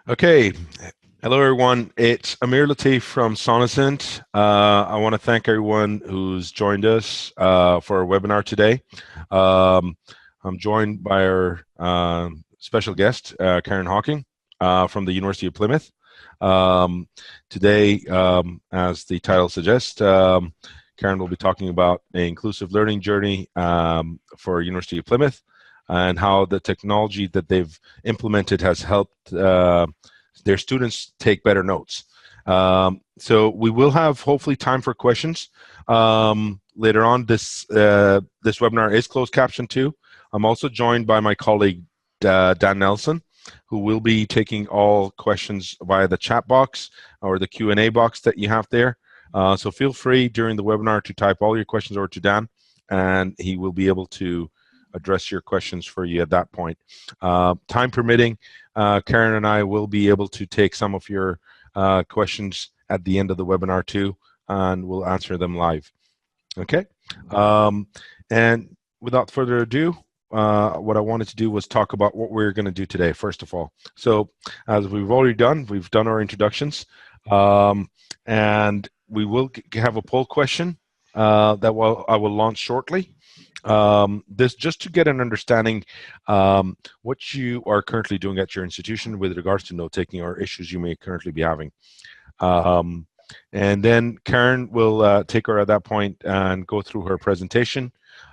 Okay, hello everyone. It's Amer Latif from Sonocent. I want to thank everyone who's joined us for our webinar today. I'm joined by our special guest, Karen Hocking from the University of Plymouth. Today, as the title suggests, Karen will be talking about an inclusive learning journey for University of Plymouth, and how the technology that they've implemented has helped their students take better notes. So we will have hopefully time for questions later on. This webinar is closed caption too. I'm also joined by my colleague Dan Nelson, who will be taking all questions via the chat box or the Q&A box that you have there. So feel free during the webinar to type all your questions over to Dan, and he will be able to address your questions for you at that point. Time permitting, Karen and I will be able to take some of your questions at the end of the webinar too, and we'll answer them live. Okay? And without further ado, what I wanted to do was talk about what we're going to do today, first of all. So as we've already done, we've done our introductions, and we will have a poll question that I will launch shortly. This just to get an understanding what you are currently doing at your institution with regards to note-taking or issues you may currently be having. And then Karen will take her at that point and go through her presentation.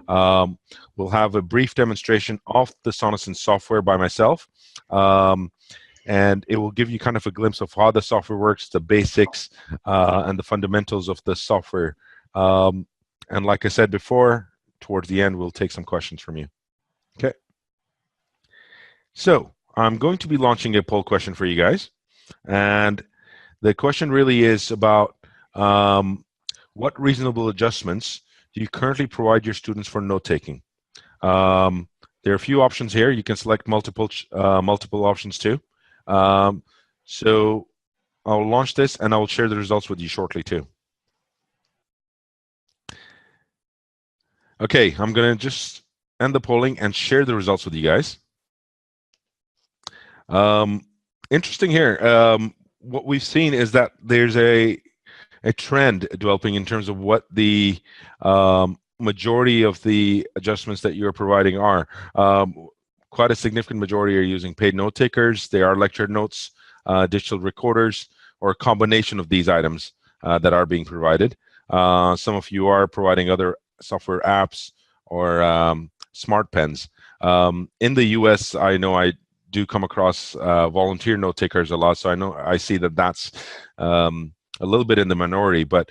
We'll have a brief demonstration of the Sonocent software by myself. And it will give you kind of a glimpse of how the software works, the basics, and the fundamentals of the software. And like I said before, towards the end, we'll take some questions from you. Okay. So I'm going to be launching a poll question for you guys. And the question really is about what reasonable adjustments do you currently provide your students for note-taking? There are a few options here. You can select multiple options too. So I'll launch this and I will share the results with you shortly too. Okay, I'm going to just end the polling and share the results with you guys. Interesting here. What we've seen is that there's a trend developing in terms of what the majority of the adjustments that you're providing are. Quite a significant majority are using paid note takers. They are lecture notes, digital recorders, or a combination of these items that are being provided. Some of you are providing other software apps or smart pens. In the US, I know I do come across volunteer note takers a lot, so I see that that's a little bit in the minority. But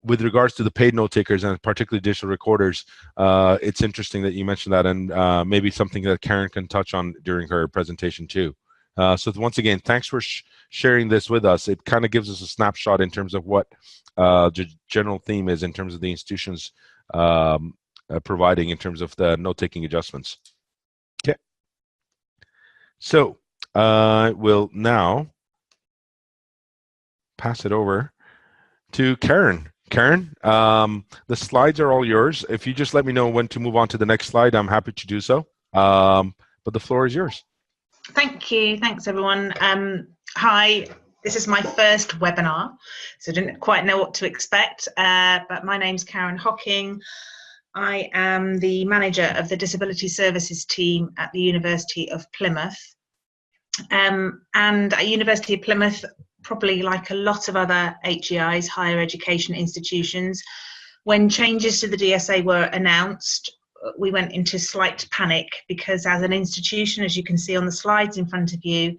with regards to the paid note takers and particularly digital recorders, it's interesting that you mentioned that, and maybe something that Karen can touch on during her presentation too. So once again, thanks for sharing this with us. It kind of gives us a snapshot in terms of what the general theme is in terms of the institutions providing in terms of the note-taking adjustments. Okay. So I will now pass it over to Karen. Karen, the slides are all yours. If you just let me know when to move on to the next slide, I'm happy to do so. But the floor is yours. Thank you. Thanks, everyone. Hi, this is my first webinar, so I didn't quite know what to expect, but my name's Karen Hocking. I am the manager of the Disability Services team at the University of Plymouth. And at University of Plymouth, probably like a lot of other HEIs, higher education institutions, when changes to the DSA were announced, we went into slight panic because as an institution, as you can see on the slides in front of you,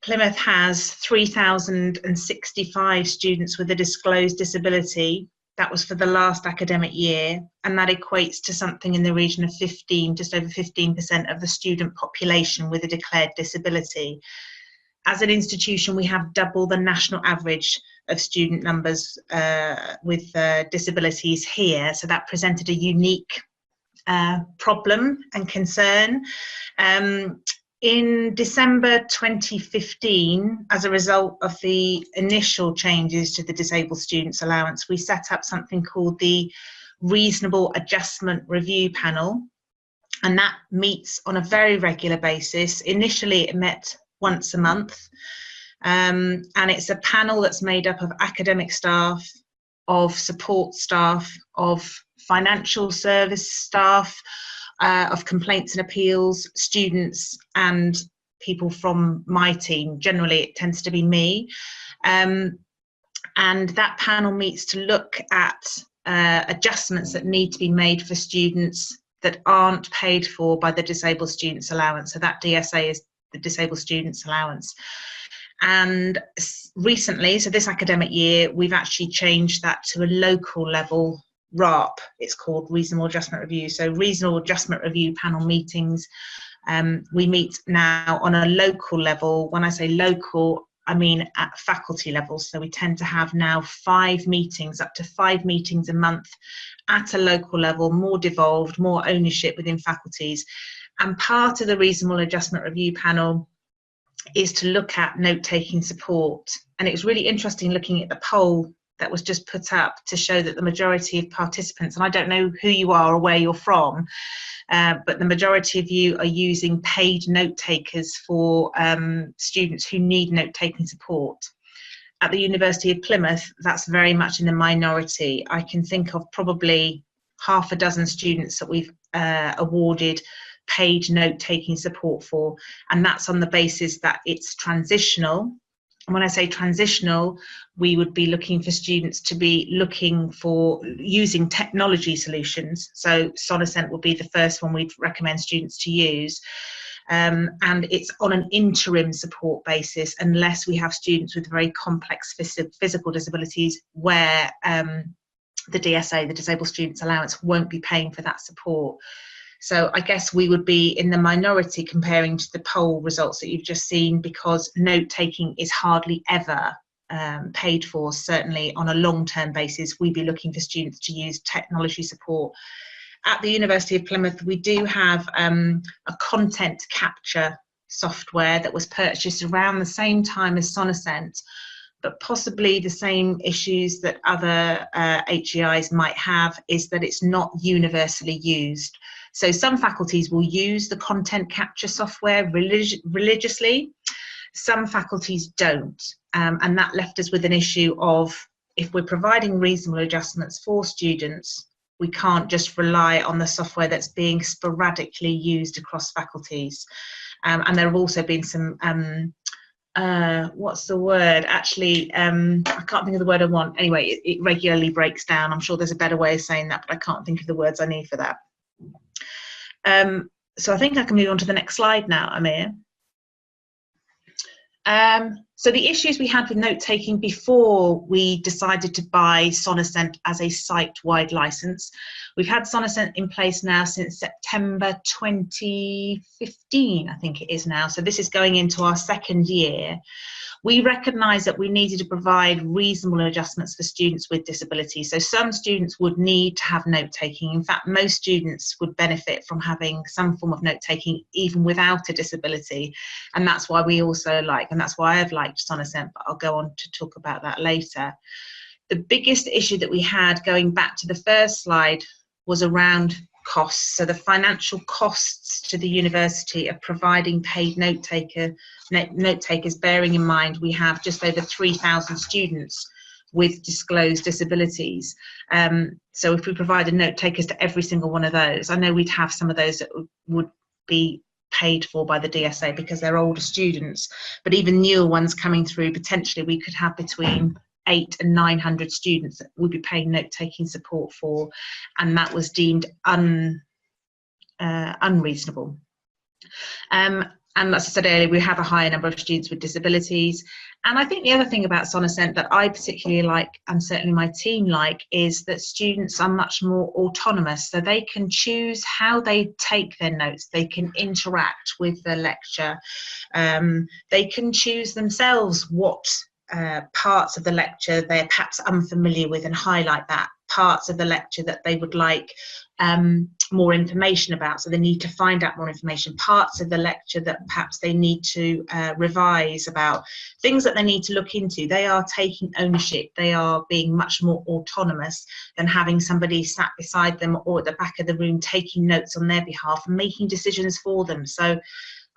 Plymouth has 3,065 students with a disclosed disability. That was for the last academic year, and that equates to something in the region of just over 15% of the student population with a declared disability. As an institution, we have double the national average of student numbers with disabilities here, so that presented a unique problem and concern. In December 2015, as a result of the initial changes to the Disabled Students Allowance, we set up something called the Reasonable Adjustment Review Panel, and that meets on a very regular basis. Initially, it met once a month. And it's a panel that's made up of academic staff, of support staff, of financial service staff, of complaints and appeals, students, and people from my team. Generally, it tends to be me. And that panel meets to look at adjustments that need to be made for students that aren't paid for by the Disabled Students Allowance. So that DSA is the Disabled Students Allowance. And recently, so this academic year, we've actually changed that to a local level RAP. It's called Reasonable Adjustment Review. So Reasonable Adjustment Review panel meetings, we meet now on a local level. When I say local, I mean at faculty level. So we tend to have now 5 meetings, up to 5 meetings a month at a local level, more devolved, more ownership within faculties. And part of the Reasonable Adjustment Review panel is to look at note-taking support. And it was really interesting looking at the poll that was just put up to show that the majority of participants, and I don't know who you are or where you're from, but the majority of you are using paid note takers for students who need note-taking support. At the University of Plymouth, that's very much in the minority. I can think of probably half a dozen students that we've awarded paid note-taking support for, and that's on the basis that it's transitional. And when I say transitional, we would be looking for students to be looking for using technology solutions. So Sonocent would be the first one we'd recommend students to use. And it's on an interim support basis unless we have students with very complex physical disabilities where the DSA, the Disabled Students Allowance, won't be paying for that support. So I guess we would be in the minority comparing to the poll results that you've just seen, because note-taking is hardly ever paid for. Certainly on a long-term basis, we'd be looking for students to use technology support. At the University of Plymouth, we do have a content capture software that was purchased around the same time as Sonocent, but possibly the same issues that other HEIs might have is that it's not universally used. So some faculties will use the content capture software religiously, some faculties don't. And that left us with an issue of, if we're providing reasonable adjustments for students, we can't just rely on the software that's being sporadically used across faculties. And there have also been some, what's the word? Actually, I can't think of the word I want. Anyway, it regularly breaks down. I'm sure there's a better way of saying that, but I can't think of the words I need for that. So I think I can move on to the next slide now, Amer. So the issues we had with note-taking before we decided to buy Sonocent as a site-wide license. We've had Sonocent in place now since September 2015, I think it is now. So this is going into our 2nd year. We recognised that we needed to provide reasonable adjustments for students with disabilities. So some students would need to have note-taking. In fact, most students would benefit from having some form of note-taking even without a disability. And that's why we also like, and that's why I've liked Sonocent, but I'll go on to talk about that later. The biggest issue that we had, going back to the first slide, was around costs. So the financial costs to the university of providing paid note takers, bearing in mind we have just over 3,000 students with disclosed disabilities. So if we provided note takers to every single one of those, I know we'd have some of those that would be paid for by the DSA because they're older students, but even newer ones coming through, potentially we could have between 800 and 900 students that would be paying note-taking support for, and that was deemed unreasonable. And as I said earlier, we have a higher number of students with disabilities. And I think the other thing about Sonocent that I particularly like, and certainly my team like, is that students are much more autonomous. So they can choose how they take their notes. They can interact with the lecture. They can choose themselves what parts of the lecture they're perhaps unfamiliar with and highlight that, parts of the lecture that they would like more information about, so they need to find out more information, parts of the lecture that perhaps they need to revise about, things that they need to look into. They are taking ownership, they are being much more autonomous than having somebody sat beside them or at the back of the room taking notes on their behalf and making decisions for them. So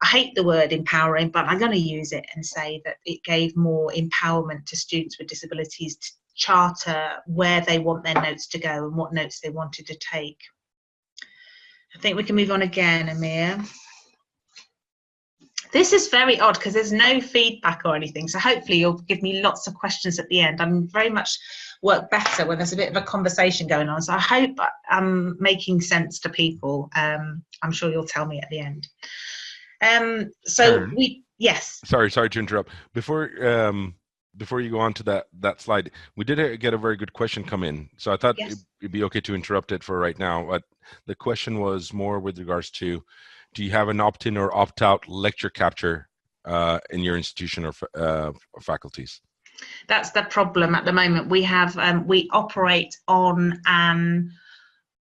I hate the word empowering, but I'm going to use it and say that it gave more empowerment to students with disabilities to charter where they want their notes to go and what notes they wanted to take. I think we can move on again, Amer. This is very odd because there's no feedback or anything, so hopefully you'll give me lots of questions at the end. I'm very much work better when there's a bit of a conversation going on, so I hope I'm making sense to people. I'm sure you'll tell me at the end. Karen, yes. Sorry to interrupt. Before you go on to that slide, we did get a very good question come in, so I thought Yes. it'd be okay to interrupt it for right now. But the question was more with regards to, do you have an opt-in or opt-out lecture capture in your institution or faculties? That's the problem at the moment. We have we operate on an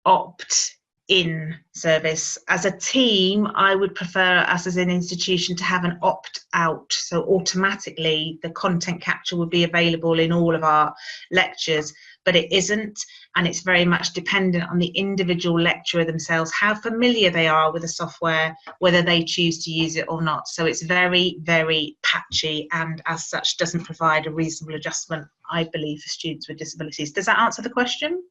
opt-in service. As a team, I would prefer us as an institution to have an opt-out, so automatically the content capture would be available in all of our lectures, but it isn't, and it's very much dependent on the individual lecturer themselves, how familiar they are with the software, whether they choose to use it or not. So it's very, very patchy, and as such doesn't provide a reasonable adjustment, I believe, for students with disabilities. Does that answer the question?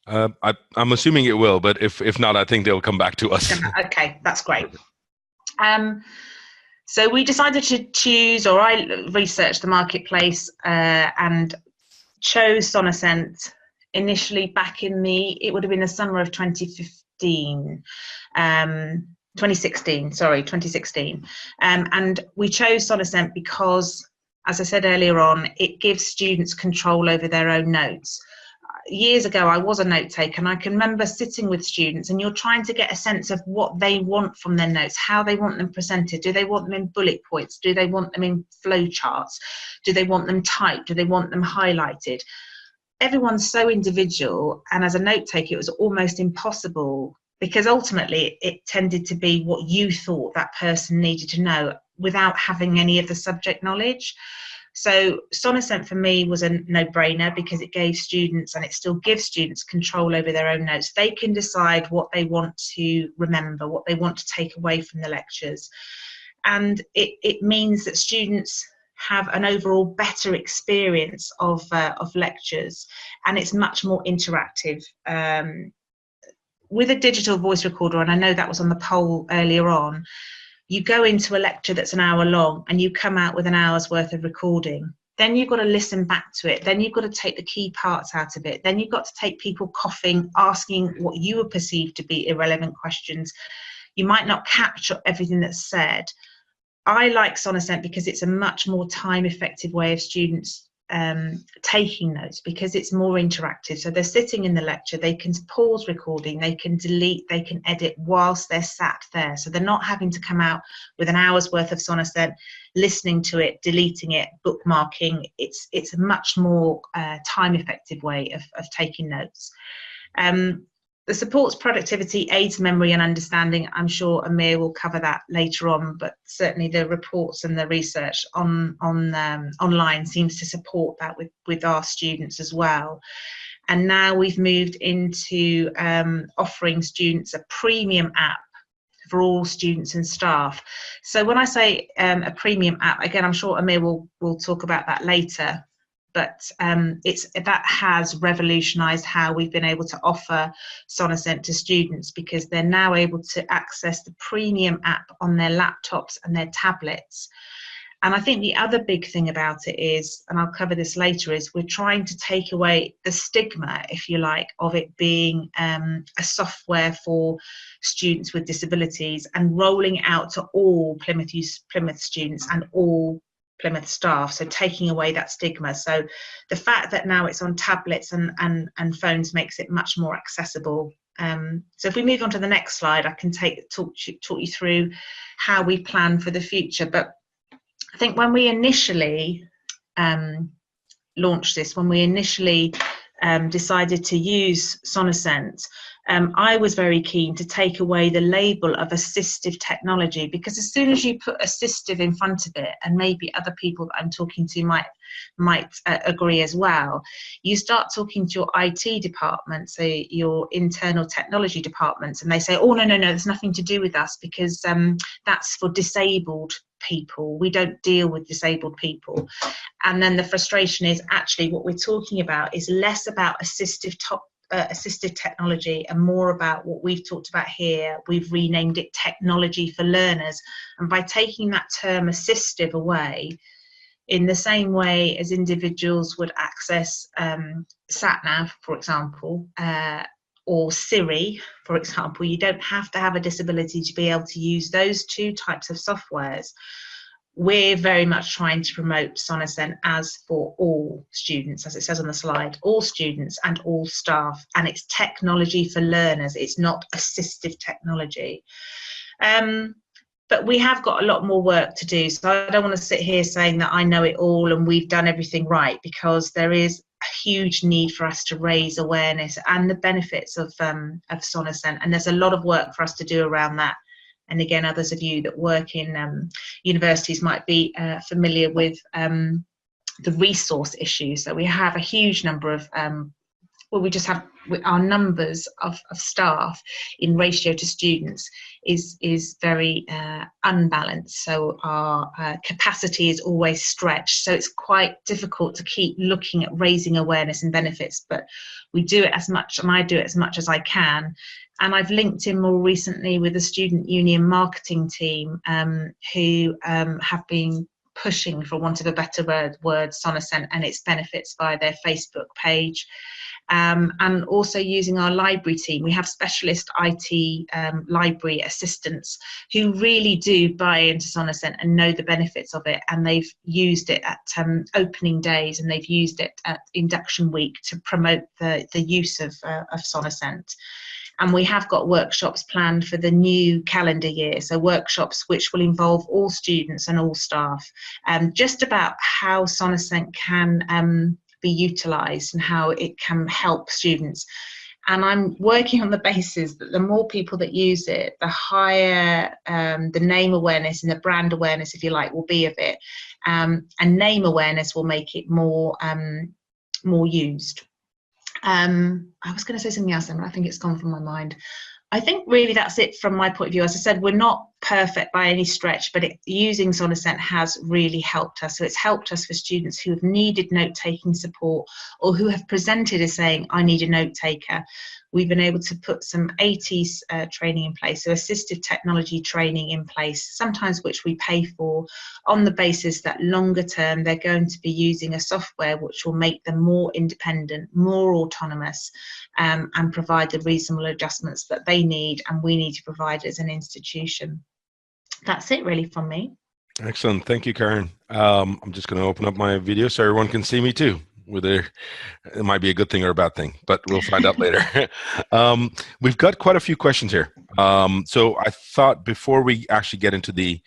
I'm assuming it will, but if not, I think they'll come back to us. Okay, that's great. So we decided to choose, or I researched the marketplace and chose Sonocent initially back in it would have been the summer of 2016. And we chose Sonocent because, as I said earlier on, it gives students control over their own notes. Years ago, I was a note taker, and I can remember sitting with students, and you're trying to get a sense of what they want from their notes, how they want them presented. Do they want them in bullet points? Do they want them in flow charts? Do they want them typed? Do they want them highlighted? Everyone's so individual, and as a note taker, it was almost impossible, because ultimately it tended to be what you thought that person needed to know without having any of the subject knowledge. So Sonocent for me was a no-brainer, because it gave students, and it still gives students, control over their own notes. They can decide what they want to remember, what they want to take away from the lectures. And it means that students have an overall better experience of lectures, and it's much more interactive. With a digital voice recorder, and I know that was on the poll earlier on, you go into a lecture that's an hour long and you come out with an hour's worth of recording. Then you've got to listen back to it. Then you've got to take the key parts out of it. Then you've got to take people coughing, asking what you would perceive to be irrelevant questions. You might not capture everything that's said. I like Sonocent because it's a much more time-effective way of students taking notes, because it's more interactive. So they're sitting in the lecture, they can pause recording, they can delete, they can edit whilst they're sat there. So they're not having to come out with an hour's worth of Sonocent, listening to it, deleting it, bookmarking. It's a much more time-effective way of taking notes. The supports productivity, aids memory and understanding. I'm sure Amer will cover that later on, but certainly the reports and the research online seems to support that with our students as well. And now we've moved into offering students a premium app for all students and staff. So when I say a premium app, again, I'm sure Amer will talk about that later. But that has revolutionised how we've been able to offer Sonocent to students, because they're now able to access the premium app on their laptops and their tablets. And I think the other big thing about it is, and I'll cover this later, is we're trying to take away the stigma, if you like, of it being a software for students with disabilities, and rolling out to all Plymouth students and all Plymouth staff, so taking away that stigma. So the fact that now it's on tablets and phones makes it much more accessible. So if we move on to the next slide, I can talk you through how we plan for the future. But I think when we initially launched this, when we initially decided to use Sonocent, I was very keen to take away the label of assistive technology, because as soon as you put assistive in front of it, and maybe other people that I'm talking to might agree as well, you start talking to your IT department, so your internal technology departments, and they say, oh, no, there's nothing to do with us, because that's for disabled people. We don't deal with disabled people. And then the frustration is actually what we're talking about is less about assistive technology and more about what we've talked about here. We've renamed it technology for learners. And by taking that term assistive away, in the same way as individuals would access SatNav, for example, or Siri, for example, you don't have to have a disability to be able to use those two types of softwares. We're very much trying to promote Sonocent as for all students, as it says on the slide, all students and all staff, and it's technology for learners. It's not assistive technology. But we have got a lot more work to do. So I don't want to sit here saying that I know it all and we've done everything right, because there is a huge need for us to raise awareness and the benefits of Sonocent. And there's a lot of work for us to do around that. And again, others of you that work in universities might be familiar with the resource issues. So we have a huge number of we just have our numbers of staff in ratio to students is very unbalanced. So our capacity is always stretched. So it's quite difficult to keep looking at raising awareness and benefits, but we do it as much, and I do it as much as I can. And I've linked in more recently with the student union marketing team who have been pushing, for want of a better word, Sonocent and its benefits via their Facebook page. And also using our library team. We have specialist IT library assistants who really do buy into Sonocent and know the benefits of it, and they've used it at opening days, and they've used it at induction week to promote the use of Sonocent. And we have got workshops planned for the new calendar year, so workshops which will involve all students and all staff, just about how Sonocent can be utilised and how it can help students. And I'm working on the basis that the more people that use it, the higher the name awareness and the brand awareness, if you like, will be of it. And name awareness will make it more used. I was going to say something else, but I think it's gone from my mind. I think really that's it from my point of view. As I said, we're not perfect by any stretch, but using Sonocent has really helped us. So it's helped us for students who have needed note-taking support or who have presented as saying, I need a note taker. We've been able to put some ATs training in place, so assistive technology training in place, sometimes which we pay for, on the basis that longer term they're going to be using a software which will make them more independent, more autonomous, and provide the reasonable adjustments that they need and we need to provide as an institution. That's it really from me. Excellent. Thank you, Karen. I'm just going to open up my video so everyone can see me too. Whether it might be a good thing or a bad thing, but we'll find out later. We've got quite a few questions here. So I thought before we actually get into the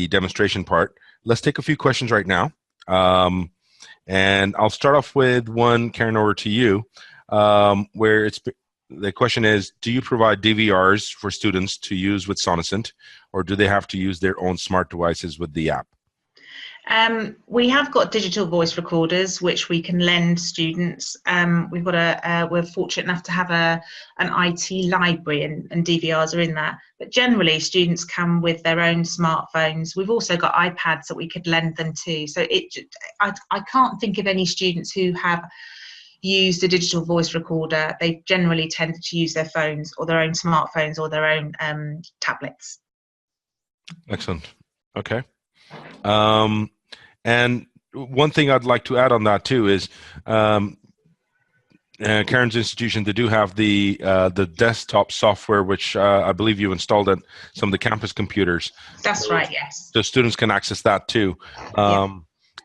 demonstration part, let's take a few questions right now. And I'll start off with one, Karen, over to you, where the question is, do you provide DVRs for students to use with Sonocent, or do they have to use their own smart devices with the app? We have got digital voice recorders which we can lend students. We've got we're fortunate enough to have an IT library, and DVRs are in that. But generally, students come with their own smartphones. We've also got iPads that we could lend them to. So I can't think of any students who have used a digital voice recorder. They generally tend to use their phones or their own smartphones or their own tablets. Excellent. Okay. And one thing I'd like to add on that too is Karen's institution, they do have the desktop software, which I believe you installed at some of the campus computers. That's right, yes. So students can access that too.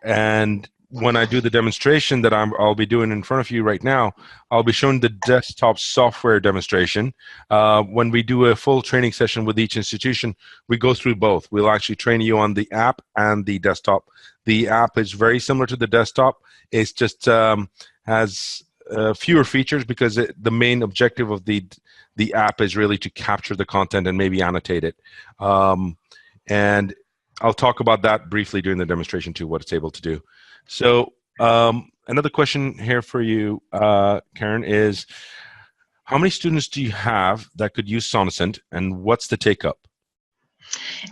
And when I do the demonstration that I'll be doing in front of you right now, I'll be showing the desktop software demonstration. When we do a full training session with each institution, we go through both. We'll actually train you on the app and the desktop. The app is very similar to the desktop. It's just has fewer features because the main objective of the app is really to capture the content and maybe annotate it. And I'll talk about that briefly during the demonstration too, what it's able to do. So another question here for you, Karen, is how many students do you have that could use Sonocent, and what's the take-up?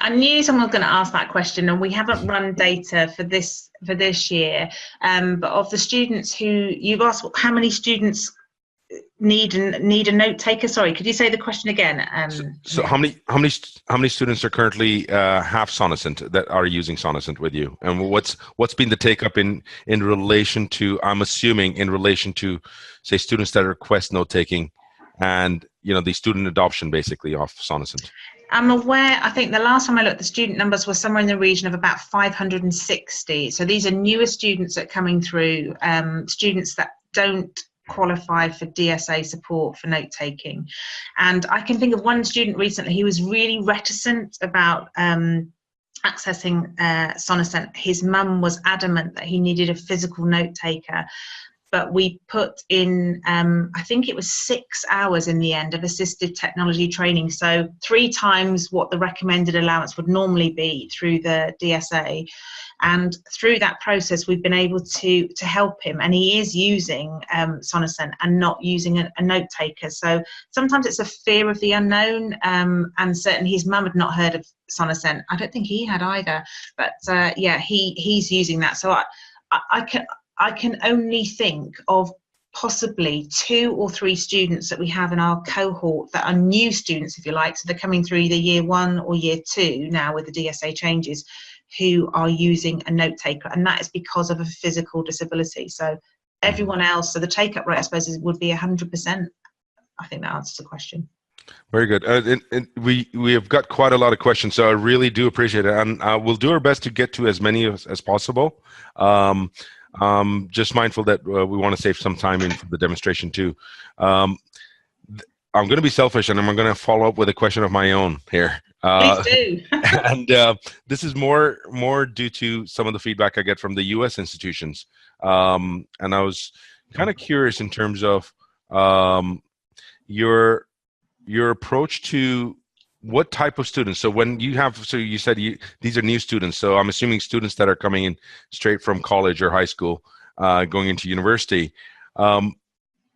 I knew someone was going to ask that question, and we haven't run data for this year. But of the students who you've asked, how many students need a note taker? Sorry, could you say the question again? So how many students are currently have Sonocent that are using Sonocent with you, and what's been the take up in relation to, I'm assuming, in relation to, say, students that request note taking, and the student adoption basically of Sonocent? I'm aware, I think the last time I looked, the student numbers were somewhere in the region of about 560. So these are newer students that are coming through, students that don't qualify for DSA support for note taking. And I can think of one student recently who was really reticent about accessing Sonocent. His mum was adamant that he needed a physical note taker. But we put in, I think it was 6 hours in the end of assistive technology training. So 3 times what the recommended allowance would normally be through the DSA. And through that process, we've been able to help him. And he is using Sonocent and not using a note taker. So sometimes it's a fear of the unknown. And certainly his mum had not heard of Sonocent. I don't think he had either. But yeah, he's using that. So I can only think of possibly 2 or 3 students that we have in our cohort that are new students, if you like, so they're coming through either year 1 or year 2 now with the DSA changes, who are using a note taker, and that is because of a physical disability. So everyone else, so the take-up rate, I suppose, would be 100%. I think that answers the question. Very good. And we have got quite a lot of questions, so I really do appreciate it, and we'll do our best to get to as many as possible. Just mindful that we want to save some time in for the demonstration too. I'm going to be selfish, and I'm going to follow up with a question of my own here. Please do. And this is more due to some of the feedback I get from the U.S. institutions. And I was kind of curious in terms of your approach to what type of students. So when you have, so you said these are new students. So I'm assuming students that are coming in straight from college or high school, going into university.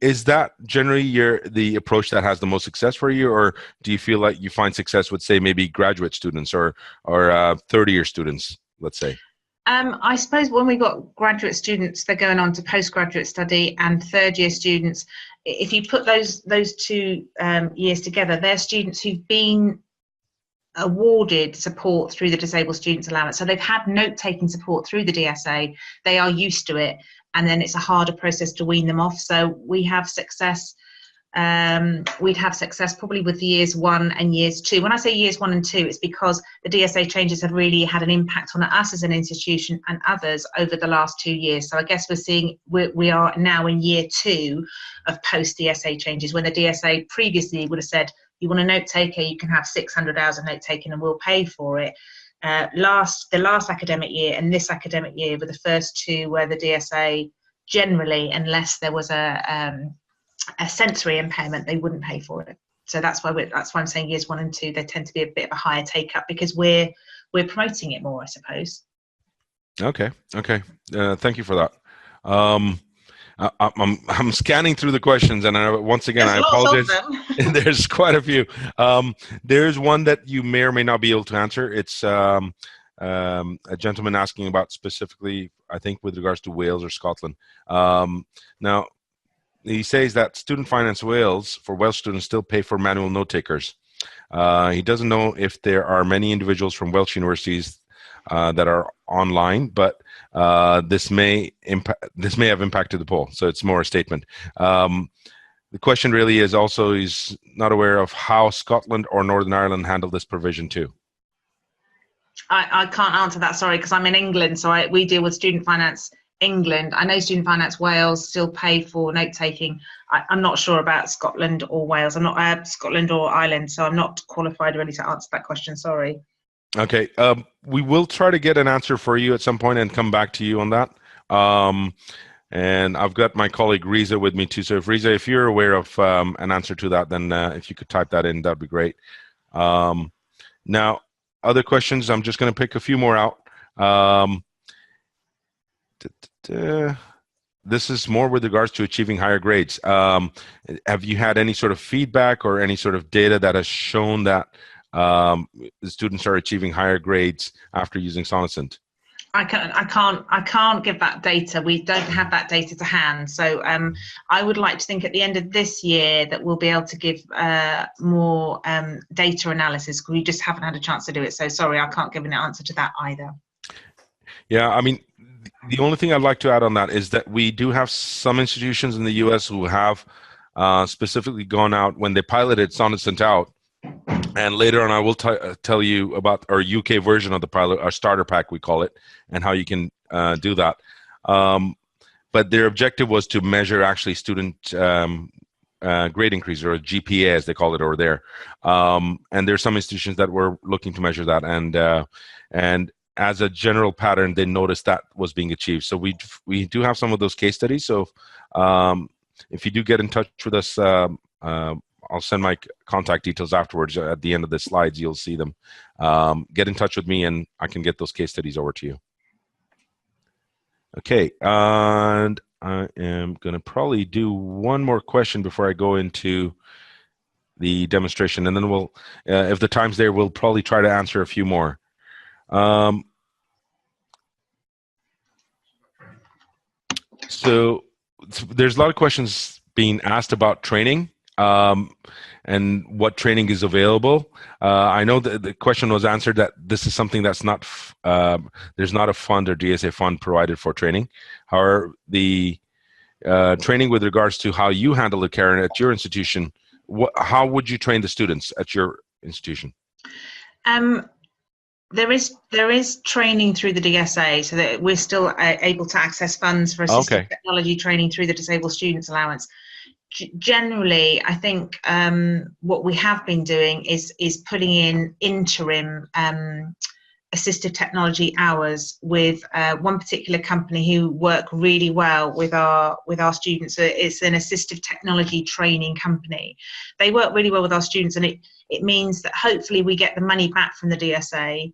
Is that generally the approach that has the most success for you, or do you feel like you find success with, say, maybe graduate students or third-year students, let's say? I suppose when we got graduate students, they're going on to postgraduate study, and third-year students, if you put those 2 years together, they're students who've been awarded support through the Disabled Students Allowance. So they've had note-taking support through the DSA. They are used to it, and then it's a harder process to wean them off. So we have success. We'd have success probably with years 1 and years 2. When I say years 1 and 2, it's because the DSA changes have really had an impact on us as an institution and others over the last 2 years. So I guess we are now in year 2 of post DSA changes, when the DSA previously would have said, you want a note taker, you can have 600 hours of note taking and we'll pay for it. The last academic year and this academic year were the first 2 where the DSA generally, unless there was a sensory impairment, they wouldn't pay for it. So that's why I'm saying years 1 and 2, they tend to be a bit of a higher take up, because we're promoting it more, I suppose. Okay. Thank you for that. I'm scanning through the questions, and once again, I apologize. There's quite a few. There's one that you may or may not be able to answer. It's a gentleman asking about specifically, I think, with regards to Wales or Scotland. Now, he says that Student Finance Wales, for Welsh students, still pay for manual note takers. He doesn't know if there are many individuals from Welsh universities that are online, but this may have impacted the poll. So it's more a statement. The question really is also, he's not aware of how Scotland or Northern Ireland handle this provision too. I can't answer that, sorry, because I'm in England, so we deal with Student Finance England. I know Student Finance Wales still pay for note taking. I'm not sure about Scotland or Wales. I'm not Scotland or Ireland, so I'm not qualified really to answer that question. Sorry. Okay, we will try to get an answer for you at some point and come back to you on that. And I've got my colleague Riza with me too. So if Riza, if you're aware of an answer to that, then if you could type that in, that'd be great. Now, other questions, I'm just going to pick a few more out. This is more with regards to achieving higher grades. Have you had any sort of feedback or any sort of data that has shown that the students are achieving higher grades after using Sonocent? I can't give that data. We don't have that data to hand. So I would like to think at the end of this year that we'll be able to give more data analysis, because we just haven't had a chance to do it. So sorry, I can't give an answer to that either. Yeah, I mean, the only thing I'd like to add on that is that we do have some institutions in the US who have specifically gone out when they piloted Sonocent out. And later on, I will tell you about our UK version of the pilot, our starter pack, we call it, and how you can do that. But their objective was to measure actually student grade increase, or GPA as they call it over there. And there's some institutions that were looking to measure that, and as a general pattern, they noticed that was being achieved. So we do have some of those case studies. So if you do get in touch with us, I'll send my contact details afterwards. At the end of the slides, you'll see them. Get in touch with me and I can get those case studies over to you. Okay, and I am going to probably do one more question before I go into the demonstration, and then we'll, if the time's there, we'll probably try to answer a few more. So there's a lot of questions being asked about training. And what training is available. I know that the question was answered that this is something that's not, there's not a fund or DSA fund provided for training. However, the training with regards to how you handle it, Karen, at your institution, how would you train the students at your institution? There is training through the DSA, so that we're still able to access funds for assistive technology training through the Disabled Students Allowance. Generally, I think what we have been doing is putting in interim assistive technology hours with one particular company who work really well with our students. So it's an assistive technology training company. They work really well with our students, and it means that hopefully we get the money back from the DSA.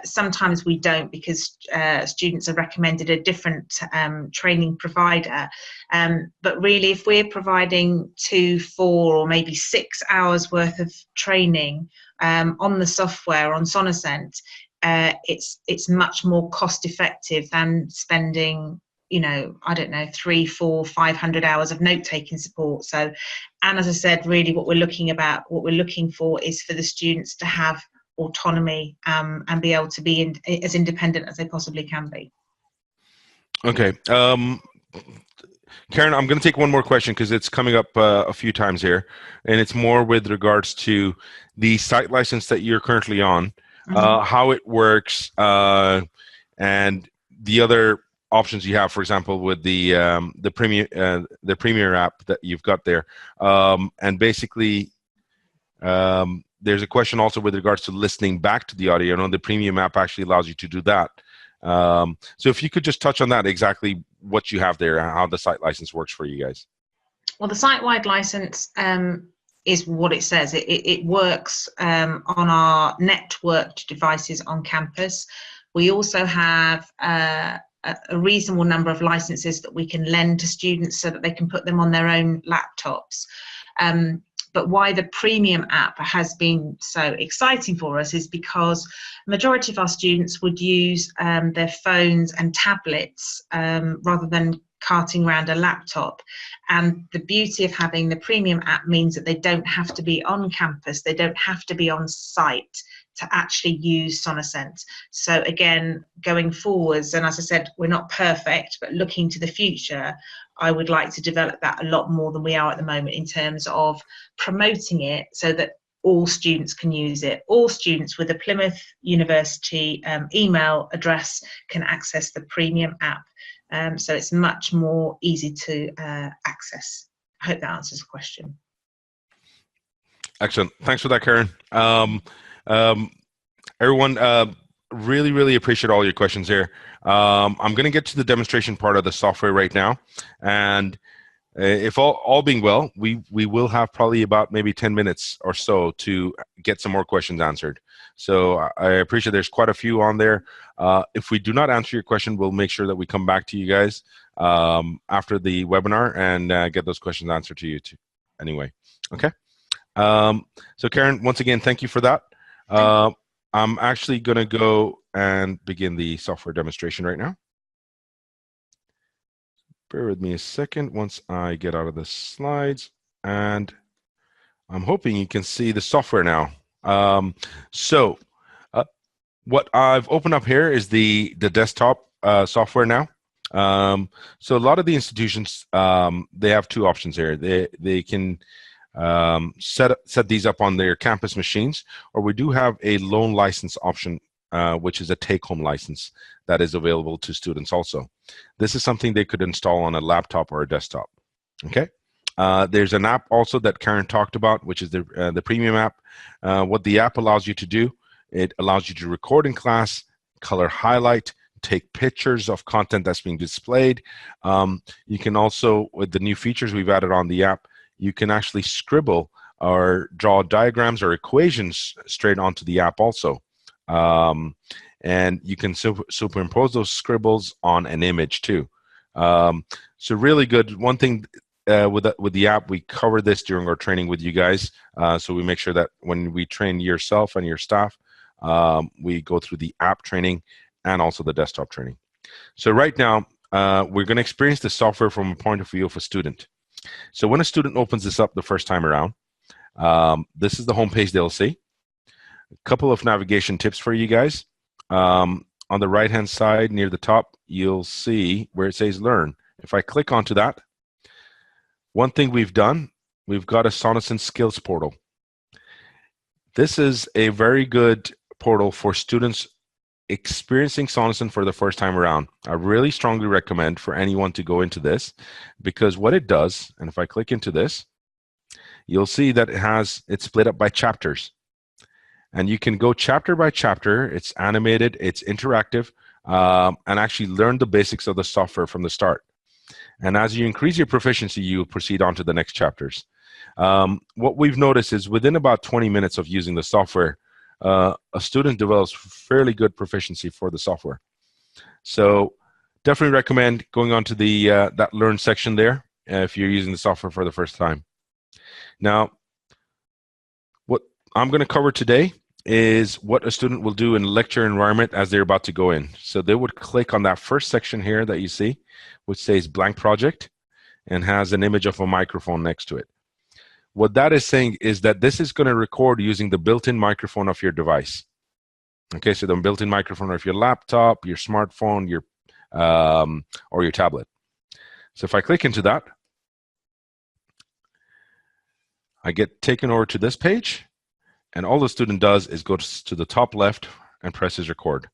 Sometimes we don't, because students are recommended a different training provider. But really, if we're providing 2, 4, or maybe 6 hours worth of training on the software, on Sonocent, it's much more cost effective than spending, I don't know, 300, 400, 500 hours of note-taking support. So, and as I said, really what we're looking for is for the students to have autonomy and be able to be as independent as they possibly can be. Okay. Karen, I'm going to take one more question because it's coming up a few times here, and it's more with regards to the site license that you're currently on, how it works, and the other options you have, for example, with the Premier app that you've got there, and basically. There's a question also with regards to listening back to the audio. The Premium app actually allows you to do that. So if you could just touch on that, exactly what you have there, and how the site license works for you guys. Well, the site-wide license is what it says. It works on our networked devices on campus. We also have a reasonable number of licenses that we can lend to students so that they can put them on their own laptops. But why the Premium app has been so exciting for us is because the majority of our students would use their phones and tablets rather than carting around a laptop. And the beauty of having the Premium app means that they don't have to be on campus, they don't have to be on site to actually use Sonocent. So again, going forwards, and as I said, we're not perfect, but looking to the future, I would like to develop that a lot more than we are at the moment in terms of promoting it so that all students can use it. All students with a Plymouth University email address can access the Premium app. So it's much more easy to access. I hope that answers the question. Excellent. Thanks for that, Karen. Everyone, really appreciate all your questions here. I'm going to get to the demonstration part of the software right now. And if all being well, we will have probably about maybe 10 minutes or so to get some more questions answered. So I appreciate there's quite a few on there. If we do not answer your question, we'll make sure that we come back to you guys after the webinar and get those questions answered to you too. Anyway, okay. So Karen, once again, thank you for that. I'm actually going to go and begin the software demonstration right now. Bear with me a second once I get out of the slides, and I'm hoping you can see the software now. What I've opened up here is the desktop software now. So a lot of the institutions, they have two options here. They can set these up on their campus machines, or we do have a loan license option, which is a take-home license that is available to students also. This is something they could install on a laptop or a desktop. Okay. There's an app also that Karen talked about, which is the premium app. What the app allows you to do, it allows you to record in class, color highlight, take pictures of content that's being displayed. You can also, with the new features we've added on the app, you can actually scribble or draw diagrams or equations straight onto the app also. And you can superimpose those scribbles on an image too. So really good. One thing with the app, we cover this during our training with you guys. So we make sure that when we train yourself and your staff, we go through the app training and also the desktop training. So right now, we're going to experience the software from a point of view of a student. So when a student opens this up the first time around, this is the homepage they'll see. A couple of navigation tips for you guys. On the right-hand side near the top, you'll see where it says Learn. If I click onto that, one thing we've done, we've got a Sonocent skills portal. This is a very good portal for students experiencing Sonocent for the first time around. I really strongly recommend for anyone to go into this, because what it does, and if I click into this, you'll see that it's split up by chapters. And you can go chapter by chapter. It's animated, it's interactive, and actually learn the basics of the software from the start. And as you increase your proficiency, you proceed on to the next chapters. What we've noticed is within about 20 minutes of using the software, a student develops fairly good proficiency for the software. So definitely recommend going on to the that Learn section there if you're using the software for the first time. Now, what I'm going to cover today is what a student will do in a lecture environment as they're about to go in. So they would click on that first section here that you see, which says blank project and has an image of a microphone next to it. What that is saying is that this is going to record using the built-in microphone of your device. Okay, so the built-in microphone of your laptop, your smartphone, or your tablet. So if I click into that, I get taken over to this page, and all the student does is go to the top left and presses record.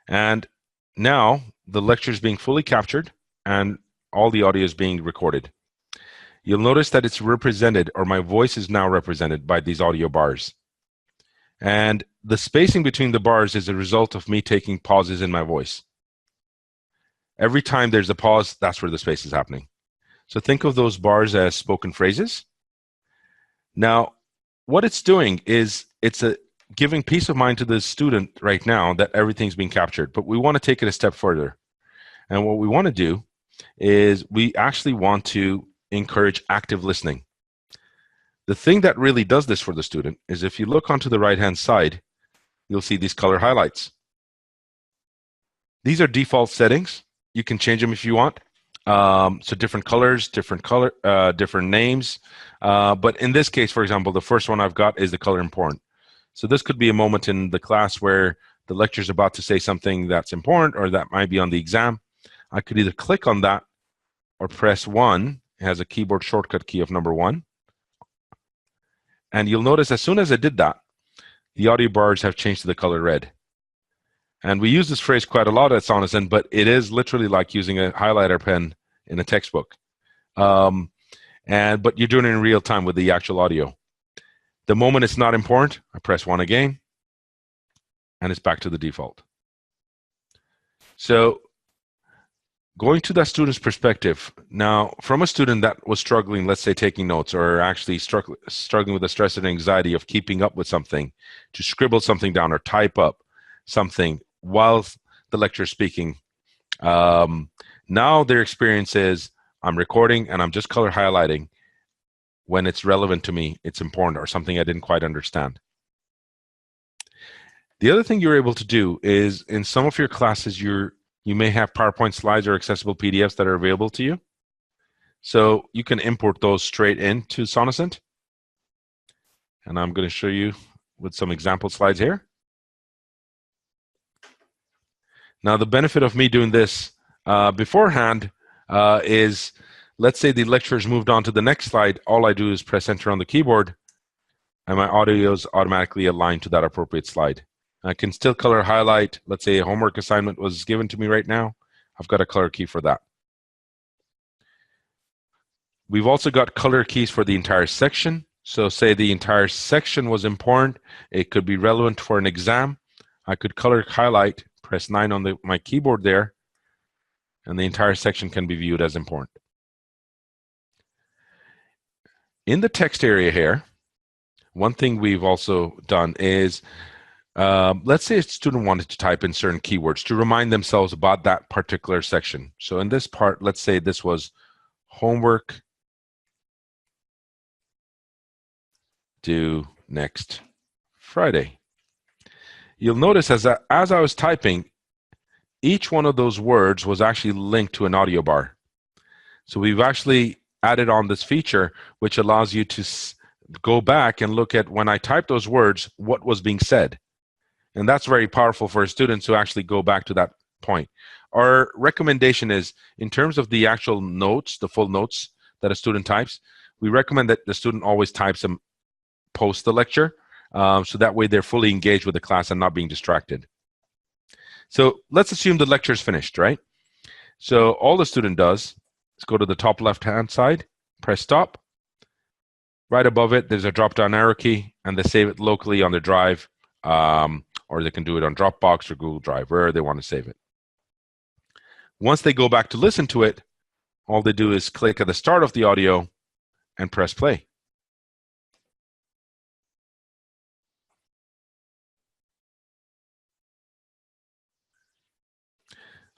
And now the lecture is being fully captured and all the audio is being recorded. You'll notice that it's represented, or my voice is now represented by these audio bars. And the spacing between the bars is a result of me taking pauses in my voice. Every time there's a pause, that's where the space is happening. So think of those bars as spoken phrases. Now, what it's doing is it's giving peace of mind to the student right now that everything's being captured, but we want to take it a step further. And what we want to do is we actually want to encourage active listening. The thing that really does this for the student is if you look onto the right-hand side, you'll see these color highlights. These are default settings. You can change them if you want. So different colors, different names. But in this case, for example, the first one I've got is the color important. So this could be a moment in the class where the lecturer is about to say something that's important or that might be on the exam. I could either click on that or press 1. It has a keyboard shortcut key of number 1. And you'll notice as soon as I did that, the audio bars have changed to the color red. And we use this phrase quite a lot at Sonocent, but it is literally like using a highlighter pen in a textbook. But you're doing it in real time with the actual audio. The moment it's not important, I press 1 again. and it's back to the default. So going to that student's perspective, now from a student that was struggling, let's say taking notes, or actually struggling with the stress and anxiety of keeping up with something, to scribble something down or type up something while the lecturer is speaking, now their experience is, I'm recording and I'm just color highlighting when it's relevant to me, it's important, or something I didn't quite understand. The other thing you're able to do is, in some of your classes, you may have PowerPoint slides or accessible PDFs that are available to you. So you can import those straight into Sonocent. And I'm going to show you with some example slides here. Now, the benefit of me doing this beforehand is, let's say the lecture's moved on to the next slide. All I do is press enter on the keyboard, and my audio is automatically aligned to that appropriate slide. I can still color highlight. Let's say a homework assignment was given to me right now. I've got a color key for that. We've also got color keys for the entire section. So say the entire section was important. It could be relevant for an exam. I could color highlight, press 9 on my keyboard there, and the entire section can be viewed as important. In the text area here, one thing we've also done is, let's say a student wanted to type in certain keywords to remind themselves about that particular section. So in this part, let's say this was homework due next Friday. You'll notice as I was typing, each one of those words was actually linked to an audio bar. So we've actually added on this feature, which allows you to go back and look at, when I typed those words, what was being said. And that's very powerful for students to actually go back to that point. Our recommendation is, in terms of the actual notes, the full notes that a student types, we recommend that the student always types them post the lecture, so that way they're fully engaged with the class and not being distracted. So let's assume the lecture is finished, right? So all the student does is go to the top left-hand side, press stop. Right above it, there's a drop-down arrow key, and they save it locally on their drive, or they can do it on Dropbox or Google Drive, wherever they want to save it. Once they go back to listen to it, all they do is click at the start of the audio and press play.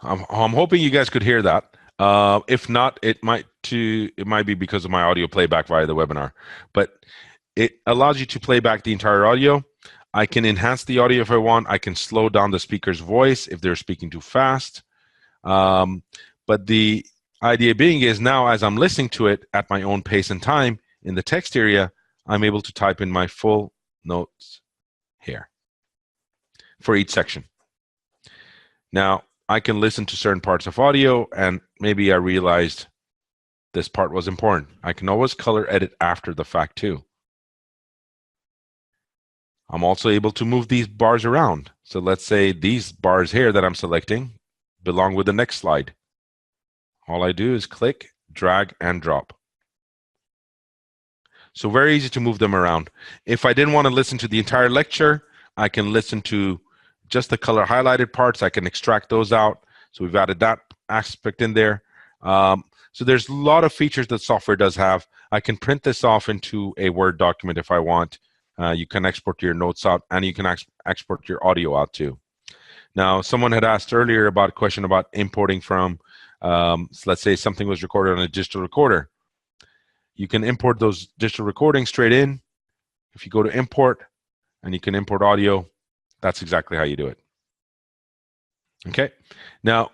I'm hoping you guys could hear that. If not, it might be because of my audio playback via the webinar. But it allows you to play back the entire audio. I can enhance the audio if I want. I can slow down the speaker's voice if they're speaking too fast. But the idea being is, now as I'm listening to it at my own pace and time in the text area, I'm able to type in my full notes here for each section. Now, I can listen to certain parts of audio, and maybe I realized this part was important. I can always color edit after the fact too. I'm also able to move these bars around. So let's say these bars here that I'm selecting belong with the next slide. All I do is click, drag, and drop. So very easy to move them around. If I didn't want to listen to the entire lecture, I can listen to just the color highlighted parts. I can extract those out. So we've added that aspect in there. So there's a lot of features that software does have. I can print this off into a Word document if I want. You can export your notes out, and you can export your audio out too. Now, someone had asked earlier about a question about importing from, so let's say something was recorded on a digital recorder. You can import those digital recordings straight in. If you go to import, and you can import audio, that's exactly how you do it. Okay. Now,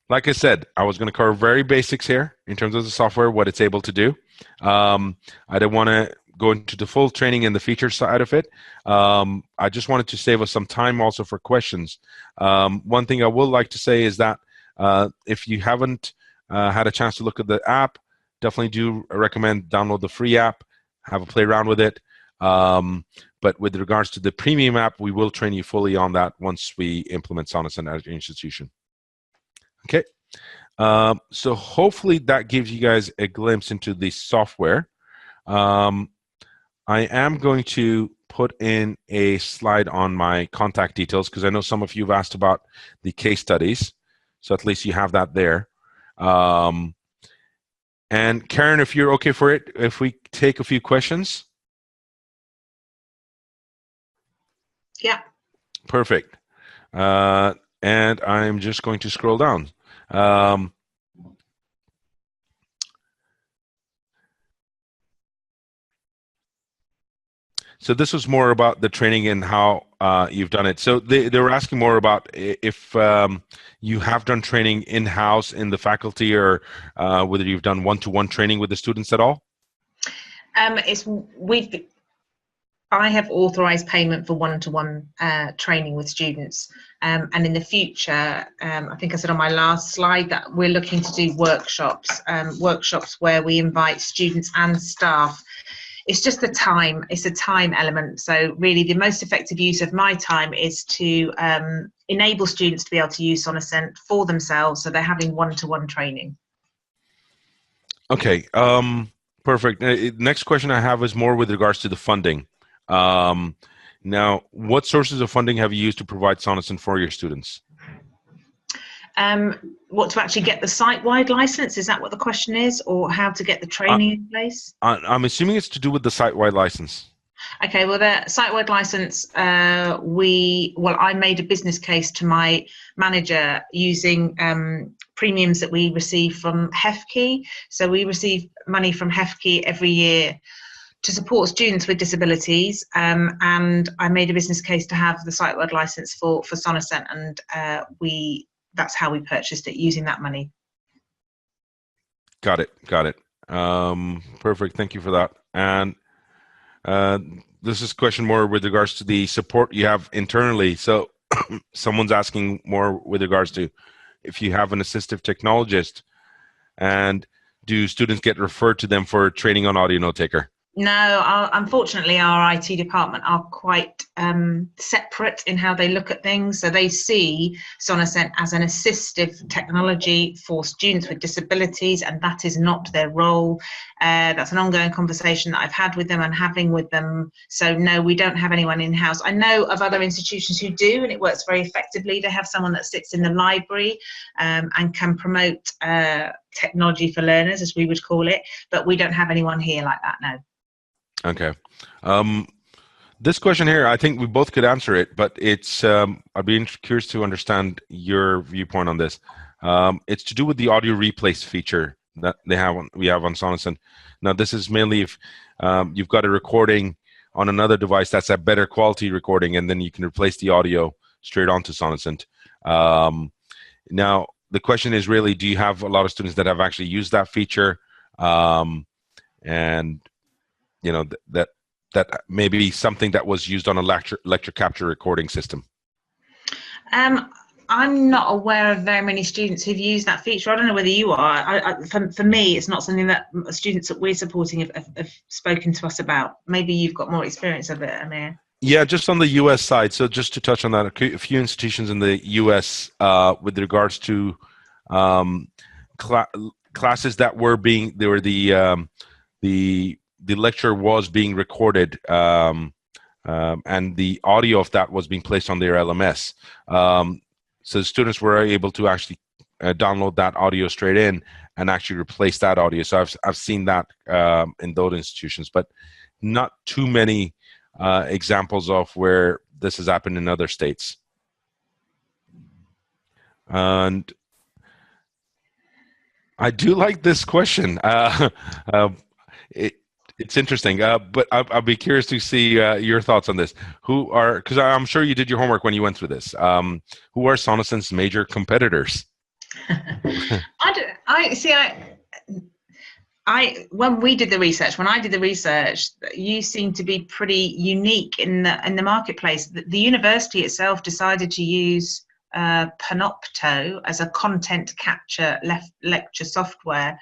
like I said, I was going to cover very basics here in terms of the software, what it's able to do. I don't want to go into the full training and the feature side of it. I just wanted to save us some time also for questions. One thing I would like to say is that if you haven't had a chance to look at the app, definitely do recommend download the free app, have a play around with it. But with regards to the premium app, we will train you fully on that once we implement Sonocent at your institution. Okay. So hopefully that gives you guys a glimpse into the software. I am going to put in a slide on my contact details because I know some of you have asked about the case studies. So at least you have that there. And Karen, if you're okay for it, if we take a few questions. Yeah. Perfect. And I'm just going to scroll down. So this was more about the training and how you've done it. So they were asking more about if you have done training in-house in the faculty, or whether you've done one-to-one training with the students at all. I have authorised payment for one-to-one training with students, and in the future, I think I said on my last slide that we're looking to do workshops where we invite students and staff. It's just it's a time element. So really the most effective use of my time is to enable students to be able to use Sonocent for themselves, so they're having one-to-one training. Okay, perfect. Next question I have is more with regards to the funding. Now, what sources of funding have you used to provide Sonocent for your students? What, to actually get the site-wide license? Is that what the question is, or how to get the training in place? I'm assuming it's to do with the site-wide license. Okay, well, the site-wide license, I made a business case to my manager using premiums that we receive from HEFKE. So we receive money from HEFKE every year to support students with disabilities, and I made a business case to have the site-wide license for Sonocent, and that's how we purchased it, using that money. Got it. Perfect. Thank you for that. And this is a question more with regards to the support you have internally. So someone's asking more with regards to if you have an assistive technologist, and do students get referred to them for training on audio note taker? No, unfortunately, our IT department are quite separate in how they look at things. So they see Sonocent as an assistive technology for students with disabilities, and that is not their role. That's an ongoing conversation that I've had with them and having with them. So no, we don't have anyone in-house. I know of other institutions who do, and it works very effectively. They have someone that sits in the library and can promote technology for learners, as we would call it, but we don't have anyone here like that, no. Okay. This question here, I think we both could answer it, but it's I'd be curious to understand your viewpoint on this. It's to do with the audio replace feature that we have on Sonocent. Now, this is mainly if you've got a recording on another device that's a better quality recording, and then you can replace the audio straight onto Sonocent. Now, the question is really, do you have a lot of students that have actually used that feature? And you know, that may be something that was used on a lecture capture recording system. I'm not aware of very many students who've used that feature. I don't know whether you are. For me, it's not something that students that we're supporting have spoken to us about. Maybe you've got more experience of it, Amer. Yeah, just on the US side. So just to touch on that, a few institutions in the US with regards to classes that were being, the lecture was being recorded, and the audio of that was being placed on their LMS. So the students were able to actually download that audio straight in and actually replace that audio. So I've seen that in those institutions, but not too many examples of where this has happened in other states. And I do like this question. It's interesting, but I'll be curious to see your thoughts on this. Because I'm sure you did your homework when you went through this. Who are Sonocent's major competitors? When I did the research, you seem to be pretty unique in the marketplace. The university itself decided to use Panopto as a content capture lecture software.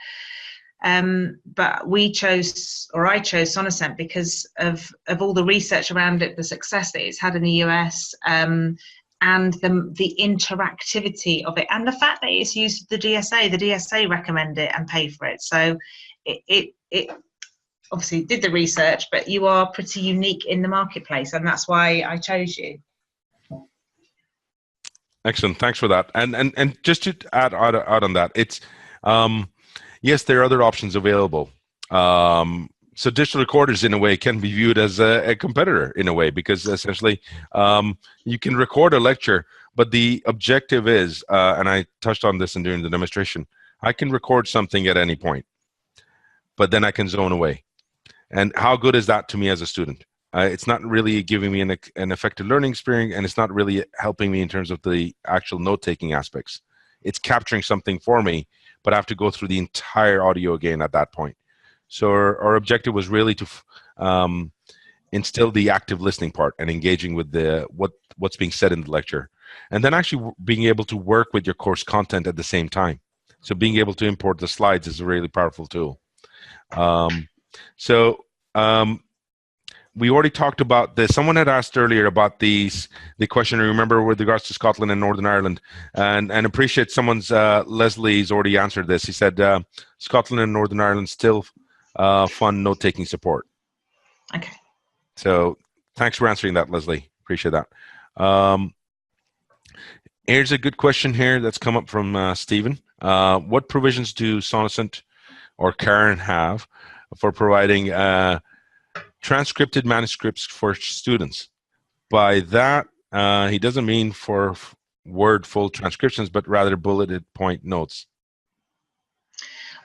But I chose Sonocent because of all the research around it, the success that it's had in the US, and the interactivity of it, and the fact that it's used the DSA. The DSA recommend it and pay for it. So obviously did the research, but you are pretty unique in the marketplace, and that's why I chose you. Excellent. Thanks for that. And just to add on that, it's yes, there are other options available. So digital recorders, in a way, can be viewed as a competitor in a way, because essentially you can record a lecture, but the objective is, and I touched on this during the demonstration, I can record something at any point, but then I can zone away. And how good is that to me as a student? It's not really giving me an effective learning experience, and it's not really helping me in terms of the actual note-taking aspects. It's capturing something for me, but I have to go through the entire audio again at that point. So our objective was really to instill the active listening part and engaging with what's being said in the lecture, and then actually being able to work with your course content at the same time. So being able to import the slides is a really powerful tool. We already talked about this. Someone had asked earlier about the question, remember, with regards to Scotland and Northern Ireland, and appreciate someone's, Leslie's already answered this. He said Scotland and Northern Ireland still fund note-taking support. Okay. So thanks for answering that, Leslie. Appreciate that. Here's a good question here that's come up from Stephen. What provisions do Sonocent or Karen have for providing transcripted manuscripts for students? By that, he doesn't mean for word full transcriptions, but rather bulleted point notes.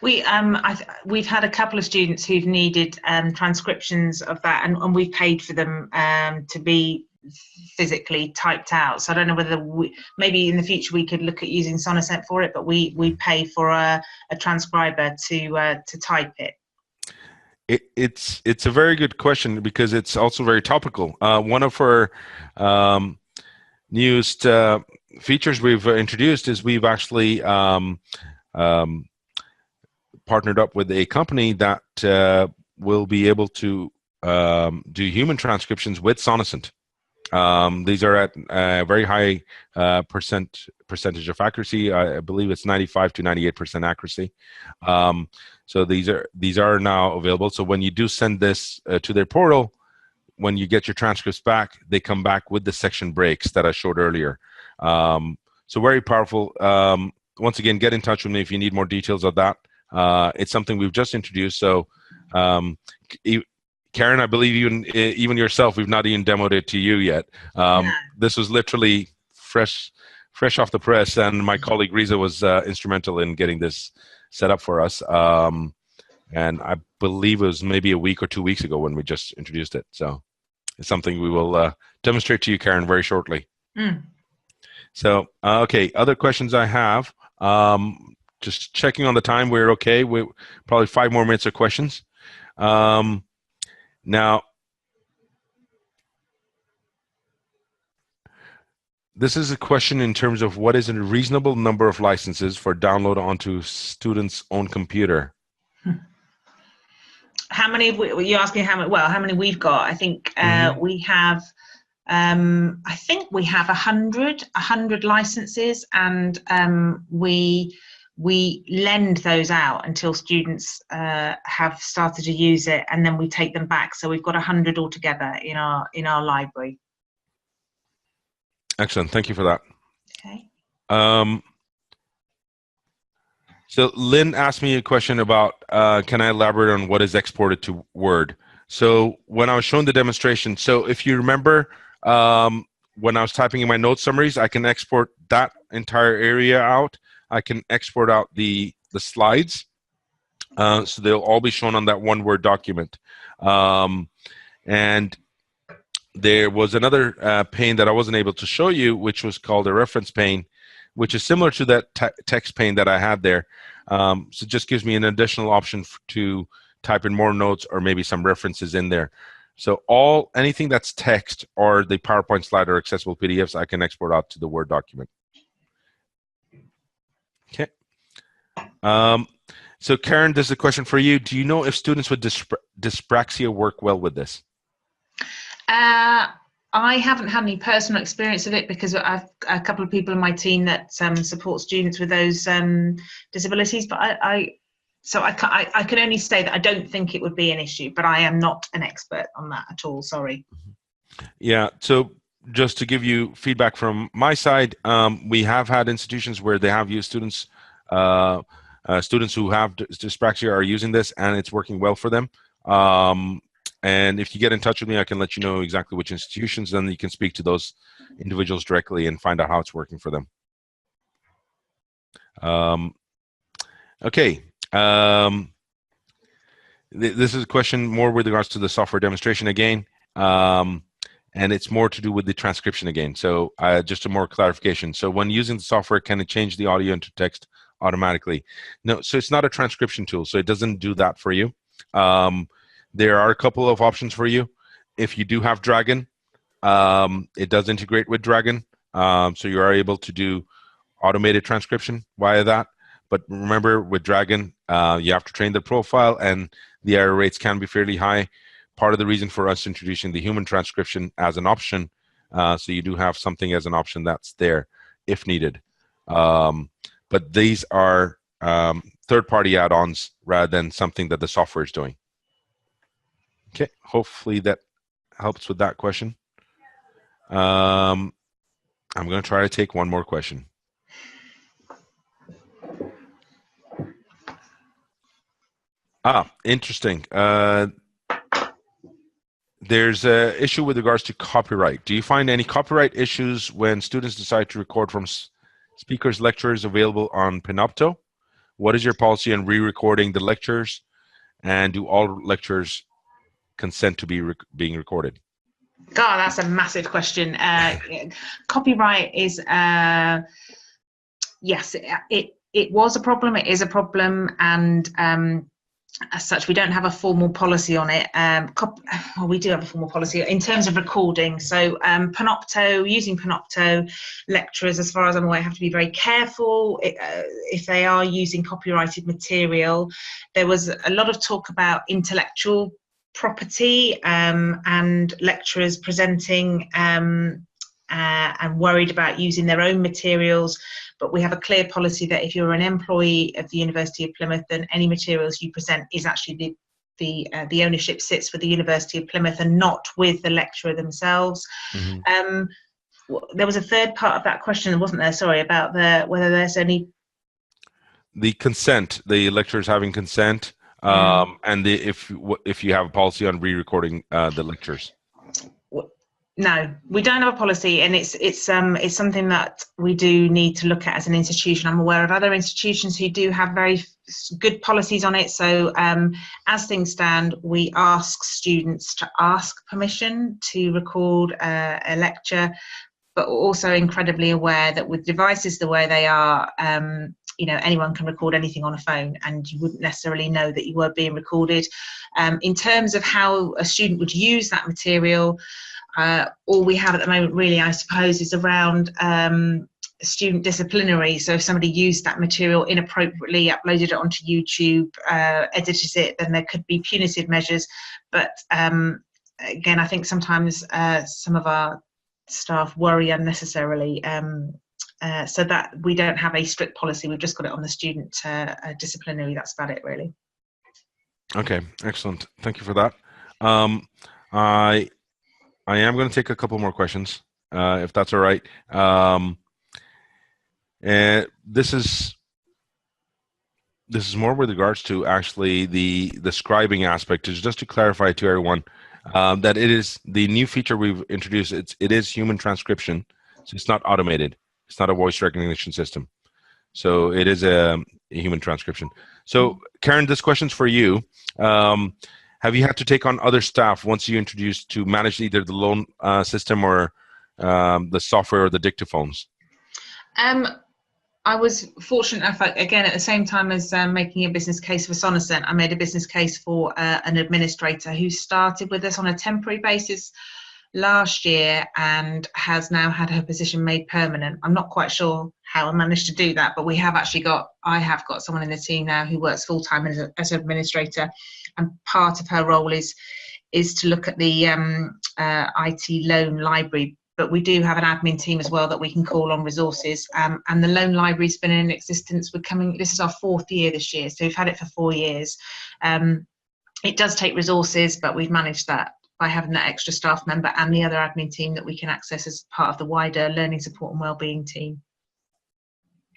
We've had a couple of students who've needed transcriptions of that, and we've paid for them to be physically typed out. So I don't know whether maybe in the future we could look at using Sonocent for it, but we pay for a transcriber to type it. It's a very good question, because it's also very topical. One of our newest features we've introduced is we've actually partnered up with a company that will be able to do human transcriptions with Sonocent. These are at a very high percentage of accuracy. I believe it's 95 to 98% accuracy. So these are now available. So when you do send this to their portal, when you get your transcripts back, they come back with the section breaks that I showed earlier. So very powerful. Once again, get in touch with me if you need more details of that. It's something we've just introduced. So Karen, I believe even yourself, we've not even demoed it to you yet. This was literally fresh off the press, and my colleague Riza was instrumental in getting this set up for us. And I believe it was maybe a week or 2 weeks ago when we just introduced it. So it's something we will demonstrate to you, Karen, very shortly. So, okay, other questions I have. Just checking on the time, we're okay. We're probably 5 more minutes of questions. Now, this is a question in terms of what is a reasonable number of licenses for download onto students' own computer? How many? You're asking how many? Well, how many we've got? I think we have. I think we have 100 licenses, and we lend those out until students have started to use it, and then we take them back. So we've got 100 altogether in our library. Excellent. Thank you for that. Okay. So Lynn asked me a question about, can I elaborate on what is exported to Word? So when I was showing the demonstration, so if you remember, when I was typing in my note summaries, I can export that entire area out. I can export out the slides. So they'll all be shown on that one Word document. And there was another pane that I wasn't able to show you, which was called a reference pane, which is similar to that text pane that I had there. So it just gives me an additional option to type in more notes or maybe some references in there. So anything that's text or the PowerPoint slide or accessible PDFs, I can export out to the Word document. Okay. So Karen, this is a question for you. Do you know if students with dyspraxia work well with this? I haven't had any personal experience of it, because I've a couple of people in my team that support students with those disabilities. But So I can only say that I don't think it would be an issue, but I am not an expert on that at all. Sorry. Yeah. So just to give you feedback from my side, we have had institutions where they have used students. Students who have dyspraxia are using this, and it's working well for them. And if you get in touch with me, I can let you know exactly which institutions. Then you can speak to those individuals directly and find out how it's working for them. Okay. This is a question more with regards to the software demonstration again. And it's more to do with the transcription again. So just a more clarification. So when using the software, can it change the audio into text automatically? No, so it's not a transcription tool, so it doesn't do that for you. There are a couple of options for you. If you do have Dragon, it does integrate with Dragon, so you are able to do automated transcription via that. But remember, with Dragon, you have to train the profile, and the error rates can be fairly high. Part of the reason for us introducing the human transcription as an option, so you do have something as an option that's there if needed. But these are third-party add-ons rather than something that the software is doing. Okay, hopefully that helps with that question. I'm going to try to take one more question. Interesting. There's an issue with regards to copyright. Do you find any copyright issues when students decide to record from speakers' lectures available on Panopto? What is your policy on re-recording the lectures? And do all lectures consent to be being recorded? God, that's a massive question. Copyright is, yes, it was a problem, it is a problem, and as such, we don't have a formal policy on it. Well, we do have a formal policy in terms of recording. So Panopto, using Panopto, lecturers, as far as I'm aware, have to be very careful if they are using copyrighted material. There was a lot of talk about intellectual property and lecturers presenting and worried about using their own materials. But we have a clear policy that if you're an employee of the University of Plymouth, then any materials you present is actually the ownership sits with the University of Plymouth and not with the lecturer themselves. Mm-hmm. There was a third part of that question, wasn't there? Sorry, about whether there's any the consent, the lecturers having consent, and if you have a policy on re-recording the lectures. No, we don't have a policy, and it's something that we do need to look at as an institution. I'm aware of other institutions who do have very good policies on it. So as things stand, we ask students to ask permission to record a lecture, but also incredibly aware that with devices the way they are, anyone can record anything on a phone, and you wouldn't necessarily know that you were being recorded. In terms of how a student would use that material, all we have at the moment, really, I suppose, is around student disciplinary. So if somebody used that material inappropriately, uploaded it onto YouTube, edited it, then there could be punitive measures. But again, I think sometimes some of our staff worry unnecessarily. So that we don't have a strict policy. We've just got it on the student disciplinary. That's about it, really. Okay, excellent. Thank you for that. I am going to take a couple more questions, if that's all right. And this is more with regards to actually the scribing aspect. Is just to clarify to everyone that it is the new feature we've introduced. It is human transcription, so it's not automated. It's not a voice recognition system. So it is a human transcription. So Karen, this question's for you. Have you had to take on other staff once you introduced to manage either the loan system or the software or the dictaphones? I was fortunate enough, again, at the same time as making a business case for Sonocent, I made a business case for an administrator who started with us on a temporary basis last year and has now had her position made permanent. I'm not quite sure how I managed to do that, but I have got someone in the team now who works full-time as an administrator, and part of her role is to look at the IT loan library but we do have an admin team as well that we can call on resources. And the loan library's been in existence. This is our 4th year this year, so we've had it for 4 years. It does take resources, but we've managed that by having that extra staff member and the other admin team that we can access as part of the wider learning support and wellbeing team.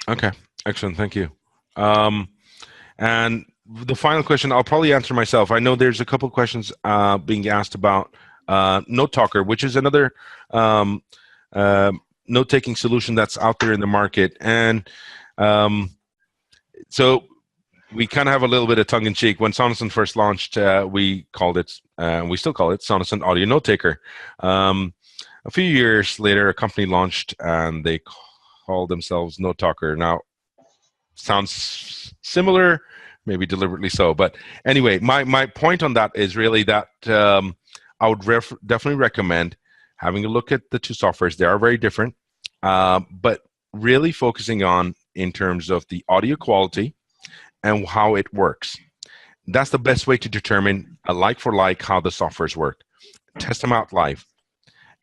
Okay, excellent, thank you. And the final question, I'll probably answer myself. I know there's a couple of questions being asked about Note Talker, which is another note-taking solution that's out there in the market. And so we kind of have a little bit of tongue-in-cheek. When Sonocent first launched, we called it, we still call it, Sonocent Audio Note Taker. A few years later, a company launched, and they called themselves Note Talker. Now, sounds similar, maybe deliberately so. But anyway, my point on that is really that I would definitely recommend having a look at the two softwares. They are very different, but really focusing on in terms of the audio quality and how it works. That's the best way to determine a like for like how the softwares work. Test them out live.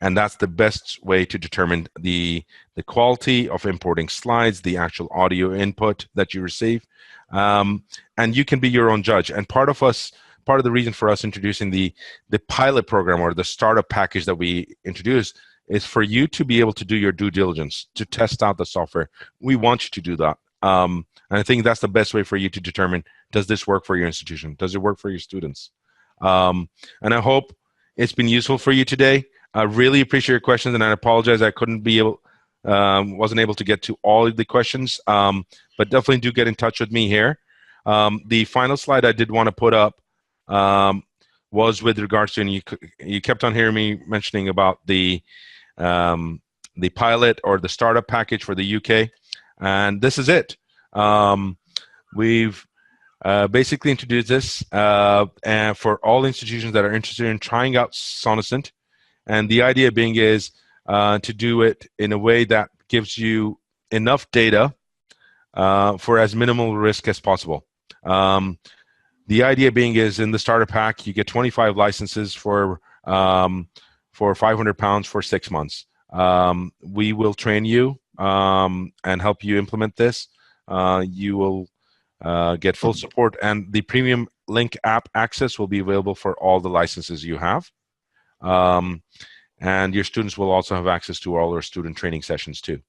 And that's the best way to determine the quality of importing slides, the actual audio input that you receive. And you can be your own judge. And part of the reason for us introducing the pilot program or the startup package that we introduced is for you to be able to do your due diligence, to test out the software. We want you to do that. And I think that's the best way for you to determine, does this work for your institution? Does it work for your students? And I hope it's been useful for you today. I really appreciate your questions, and I apologize I wasn't able to get to all of the questions, but definitely do get in touch with me here. The final slide I did want to put up was with regards to, and you kept on hearing me mentioning about the pilot or the startup package for the UK, and this is it. We've basically introduced this and for all institutions that are interested in trying out Sonocent, and the idea being is to do it in a way that gives you enough data for as minimal risk as possible. The idea being is in the starter pack, you get 25 licenses for £500 for 6 months. We will train you and help you implement this. You will get full support, and the premium link app access will be available for all the licenses you have. And your students will also have access to all our student training sessions too.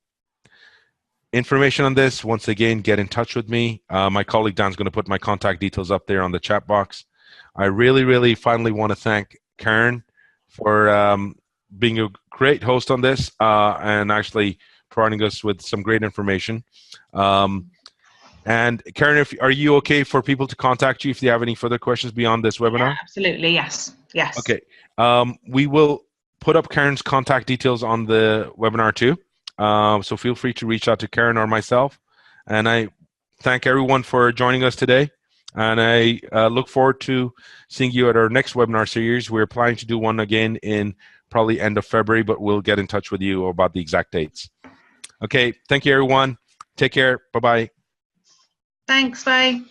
Information on this, once again, get in touch with me. My colleague Dan's going to put my contact details up there on the chat box. I really finally want to thank Karen for being a great host on this and actually providing us with some great information. And Karen, are you okay for people to contact you if they have any further questions beyond this webinar? Yeah, absolutely, yes. Okay. We will put up Karen's contact details on the webinar too. So feel free to reach out to Karen or myself. And I thank everyone for joining us today. And I look forward to seeing you at our next webinar series. We're planning to do one again in probably end of February, but we'll get in touch with you about the exact dates. Okay, thank you everyone. Take care. Bye-bye. Thanks, bye.